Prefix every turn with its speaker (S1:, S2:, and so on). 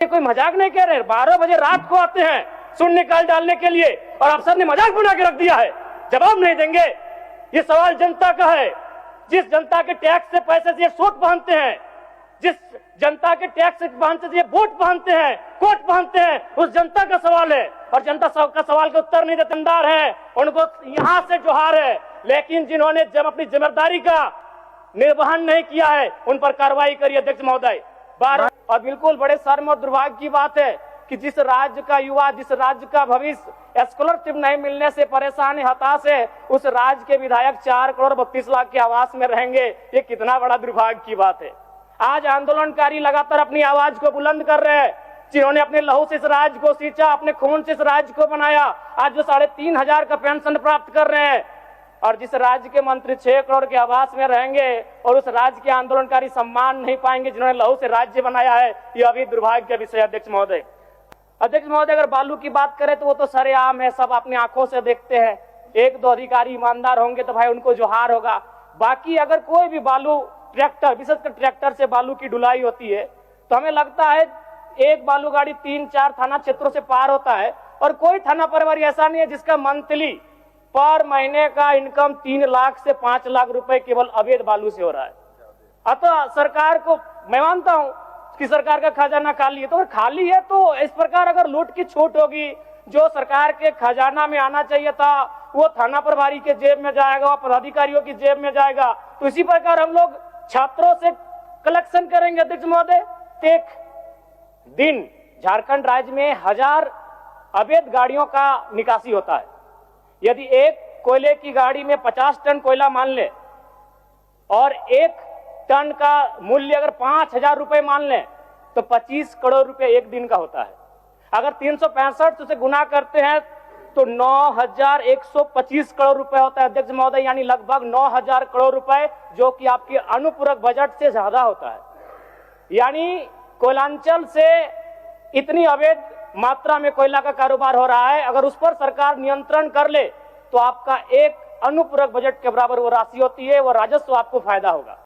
S1: कोई मजाक नहीं कह रहे। 12 बजे रात को आते हैं शून्य निकाल डालने के लिए और अफसर ने मजाक बना के रख दिया है, जवाब नहीं देंगे। ये सवाल जनता का है। जिस जनता के टैक्स से पैसे से ये सूट पहनते हैं, जिस जनता के टैक्स पहनते से ये बूट पहनते हैं, कोट पहनते हैं, उस जनता का सवाल है और जनता का सवाल का उत्तर नहीं देते है। उनको यहां से जोहार है, लेकिन जिन्होंने जब अपनी जिम्मेदारी का निर्वहन नहीं किया है उन पर कार्रवाई करिए अध्यक्ष महोदय। और बिल्कुल बड़े शर्म और दुर्भाग्य की बात है कि जिस राज्य का युवा, जिस राज्य का भविष्य स्कॉलरशिप नहीं मिलने से परेशान है, हताश है, उस राज्य के विधायक 4 करोड़ 32 लाख के आवास में रहेंगे। ये कितना बड़ा दुर्भाग्य की बात है। आज आंदोलनकारी लगातार अपनी आवाज को बुलंद कर रहे हैं, जिन्होंने अपने लहू से इस राज्य को सींचा, अपने खून से इस राज्य को बनाया, आज जो 3,500 का पेंशन प्राप्त कर रहे हैं। और जिस राज्य के मंत्री 6 करोड़ के आवास में रहेंगे और उस राज्य के आंदोलनकारी सम्मान नहीं पाएंगे जिन्होंने लहू से राज्य बनाया है, यह अभी दुर्भाग्य का विषय। अध्यक्ष महोदय, अगर बालू की बात करें तो वो तो सरेआम है, सब अपनी आंखों से देखते हैं। 1-2 अधिकारी ईमानदार होंगे तो भाई उनको जोहार होगा। बाकी अगर कोई भी बालू ट्रैक्टर, विशेषकर ट्रैक्टर से बालू की ढुलाई होती है तो हमें लगता है एक बालू गाड़ी 3-4 थाना क्षेत्रों से पार होता है और कोई थाना प्रभारी ऐसा नहीं है जिसका मंथली पर महीने का इनकम 3 लाख से 5 लाख रुपए केवल अवैध बालू से हो रहा है। अतः सरकार को मैं मानता हूं कि सरकार का खजाना खाली है, तो अगर खाली है तो इस प्रकार अगर लूट की छूट होगी, जो सरकार के खजाना में आना चाहिए था वो थाना प्रभारी के जेब में जाएगा, पदाधिकारियों की जेब में जाएगा। तो इसी प्रकार हम लोग छात्रों से कलेक्शन करेंगे। अध्यक्ष महोदय, एक दिन झारखंड राज्य में 1000 अवैध गाड़ियों का निकासी होता है। यदि एक कोयले की गाड़ी में 50 टन कोयला मान ले और 1 टन का मूल्य अगर 5,000 रुपए मान लें तो 25 करोड़ रुपए एक दिन का होता है। अगर 365 से गुना करते हैं तो 9,125 करोड़ रुपए होता है अध्यक्ष महोदय, यानी लगभग 9,000 करोड़ रुपए, जो कि आपके अनुपूरक बजट से ज्यादा होता है। यानी कोयलांचल से इतनी अवैध मात्रा में कोयला का कारोबार हो रहा है, अगर उस पर सरकार नियंत्रण कर ले तो आपका एक अनुपूरक बजट के बराबर वो राशि होती है, वो राजस्व आपको फायदा होगा।